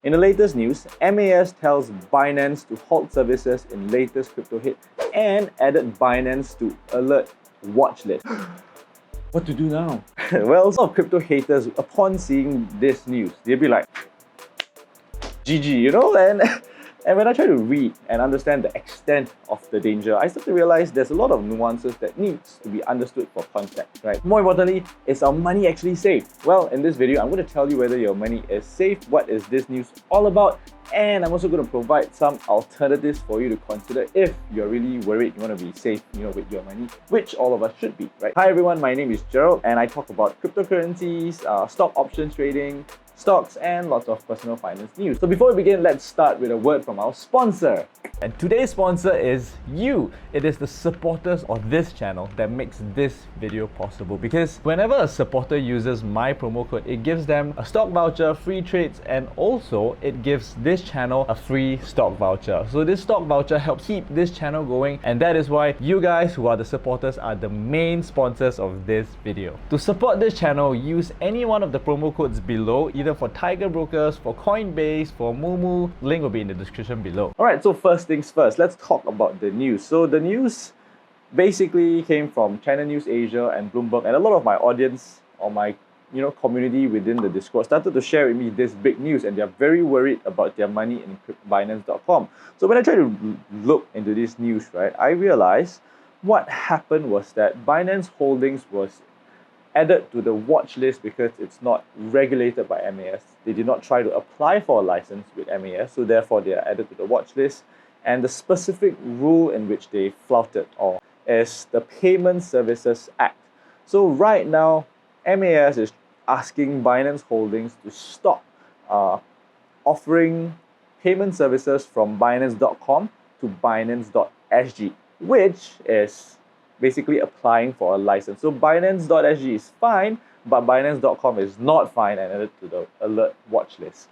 In the latest news, MAS tells Binance to halt services in latest crypto hit and added Binance to alert watch list. What to do now? Well, some crypto haters, upon seeing this news, they'll be like, GG, and when I try to read and understand the extent of the danger, I start to realize there's a lot of nuances that needs to be understood for context, right? More importantly, is our money actually safe? Well, in this video, I'm going to tell you whether your money is safe, what is this news all about, and I'm also going to provide some alternatives for you to consider if you're really worried you want to be safe, with your money, which all of us should be, right? Hi everyone, my name is Gerald, and I talk about cryptocurrencies, stock options trading, stocks, and lots of personal finance news. So before we begin, let's start with a word from our sponsor. And today's sponsor is you. It is the supporters of this channel that makes this video possible, because whenever a supporter uses my promo code, it gives them a stock voucher, free trades, and also it gives this channel a free stock voucher. So this stock voucher helps keep this channel going, and that is why you guys who are the supporters are the main sponsors of this video. To support this channel, use any one of the promo codes below, either for Tiger Brokers, for Coinbase, for Moomoo. Link will be in the description below. Alright, so first things first, let's talk about the news. So the news basically came from China News Asia and Bloomberg, and a lot of my audience or my community within the Discord started to share with me this big news, and they're very worried about their money in Binance.com. So when I try to look into this news, right, I realized what happened was that Binance Holdings was added to the watch list because it's not regulated by MAS. They did not try to apply for a license with MAS, so therefore they are added to the watch list. And the specific rule in which they flouted is the Payment Services Act. So right now, MAS is asking Binance Holdings to stop offering payment services from Binance.com to Binance.SG, which is basically applying for a license. So Binance.SG is fine, but Binance.com is not fine and added to the alert watch list.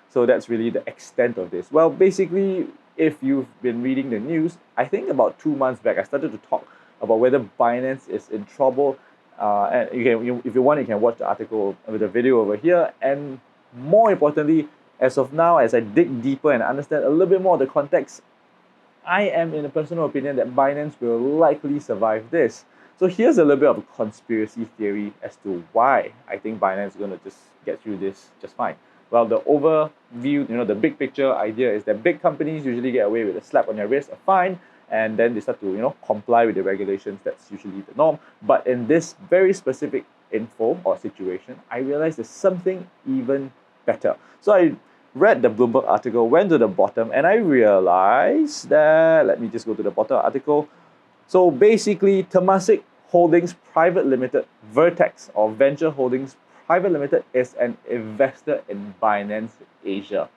So that's really the extent of this. Well, basically, if you've been reading the news, I think about 2 months back, I started to talk about whether Binance is in trouble. And if you want, you can watch the article with the video over here. And more importantly, as of now, as I dig deeper and understand a little bit more of the context, I am in a personal opinion that Binance will likely survive this. So here's a little bit of a conspiracy theory as to why I think Binance is going to just get through this just fine. Well, the overview, the big picture idea is that big companies usually get away with a slap on their wrist, a fine, and then they start to, comply with the regulations. That's usually the norm. But in this very specific info or situation, I realized there's something even better. So I read the Bloomberg article, went to the bottom, and I realized that, let me just go to the bottom article. So basically, Temasek Holdings Private Limited, Vertex or Venture Holdings Private Limited is an investor in Binance Asia.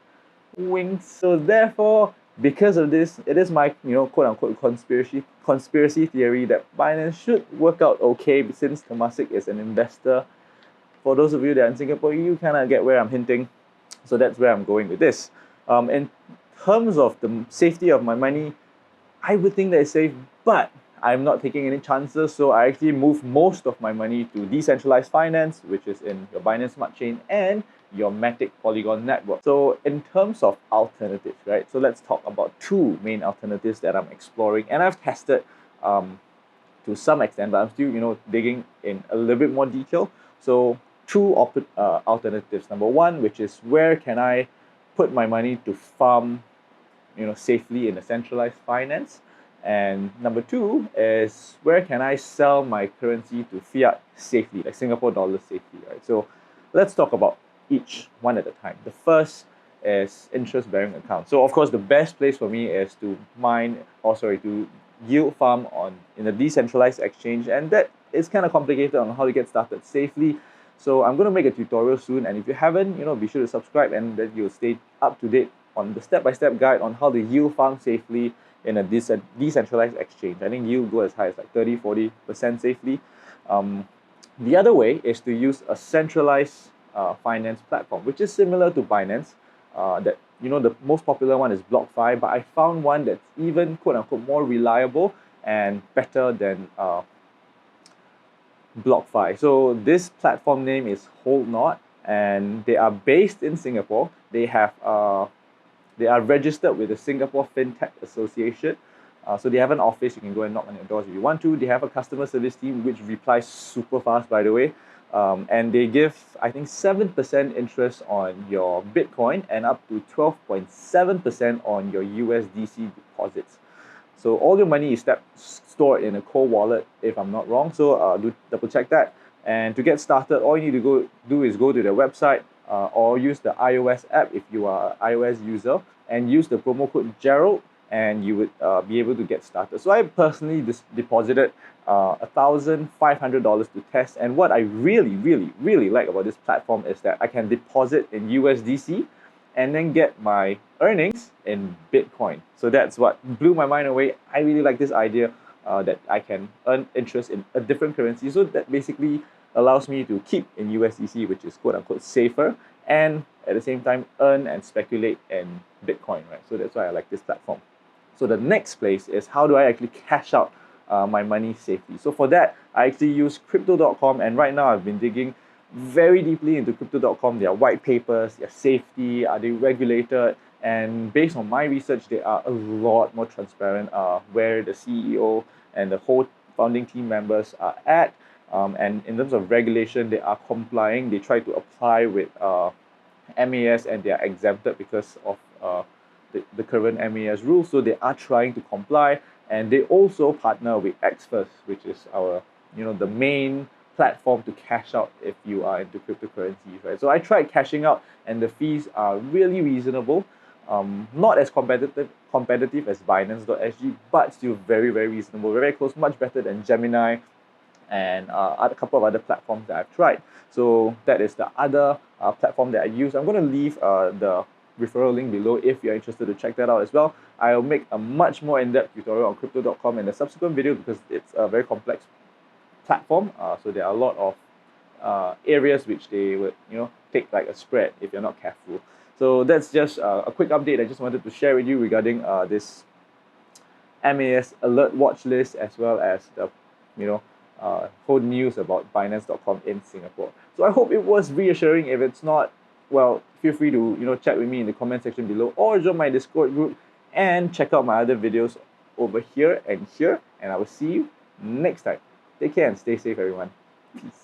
Wink. So therefore, because of this, it is my, quote-unquote conspiracy theory that Binance should work out okay since Temasek is an investor. For those of you that are in Singapore, you kind of get where I'm hinting. So that's where I'm going with this. In terms of the safety of my money, I would think that it's safe, but I'm not taking any chances. So I actually moved most of my money to decentralized finance, which is in your Binance Smart Chain and your Matic Polygon network. So in terms of alternatives, right? So let's talk about two main alternatives that I'm exploring, and I've tested to some extent, but I'm still, digging in a little bit more detail. So two alternatives. Number one, which is where can I put my money to farm, safely in a centralized finance. And number two is where can I sell my currency to fiat safely, like Singapore dollars safely, right? So let's talk about each one at a time. The first is interest-bearing account. So of course, the best place for me is to to yield farm in a decentralized exchange, and that is kind of complicated on how to get started safely. So I'm going to make a tutorial soon, and if you haven't, be sure to subscribe, and then you'll stay up to date on the step-by-step guide on how to yield farm safely in a decentralized exchange. I think yield go as high as like 30-40% safely. The other way is to use a centralized finance platform, which is similar to Binance. The most popular one is BlockFi, but I found one that's even quote-unquote more reliable and better than BlockFi. So this platform name is Hold Not, and they are based in Singapore. They are registered with the Singapore FinTech Association. So they have an office. You can go and knock on their doors if you want to. They have a customer service team which replies super fast, by the way. And they give, I think, 7% interest on your Bitcoin and up to 12.7% on your USDC deposits. So all your money is stored in a cold wallet, if I'm not wrong. So do double check that. And to get started, all you need to do is go to their website or use the iOS app if you are an iOS user, and use the promo code Gerald, and you would be able to get started. So I personally deposited $1,500 to test. And what I really like about this platform is that I can deposit in USDC and then get my earnings in Bitcoin. So that's what blew my mind away. I really like this idea that I can earn interest in a different currency. So that basically allows me to keep in USDC, which is quote unquote safer, and at the same time earn and speculate in Bitcoin, right? So that's why I like this platform. So the next place is, how do I actually cash out my money safely? So for that, I actually use crypto.com, and right now I've been digging very deeply into crypto.com, their white papers, their safety, are they regulated? And based on my research, they are a lot more transparent where the CEO and the whole founding team members are at. And in terms of regulation, they are complying. They try to apply with MAS, and they are exempted because of the current MAS rules. So they are trying to comply, and they also partner with Xfirst, which is our, the main platform to cash out if you are into cryptocurrencies, right? So I tried cashing out, and the fees are really reasonable. Not as competitive as Binance.SG, but still very reasonable, very close, much better than Gemini and a couple of other platforms that I've tried. So that is the other platform that I use. I'm going to leave the referral link below if you're interested to check that out as well. I'll make a much more in-depth tutorial on crypto.com in a subsequent video because it's a very complex platform. So there are a lot of areas which they would take like a spread if you're not careful. So that's just a quick update I just wanted to share with you regarding this MAS alert watch list, as well as the whole news about Binance.com in Singapore. So I hope it was reassuring. If it's not, well, feel free to chat with me in the comment section below, or join my Discord group and check out my other videos over here and here. And I will see you next time. Take care and stay safe, everyone. Peace.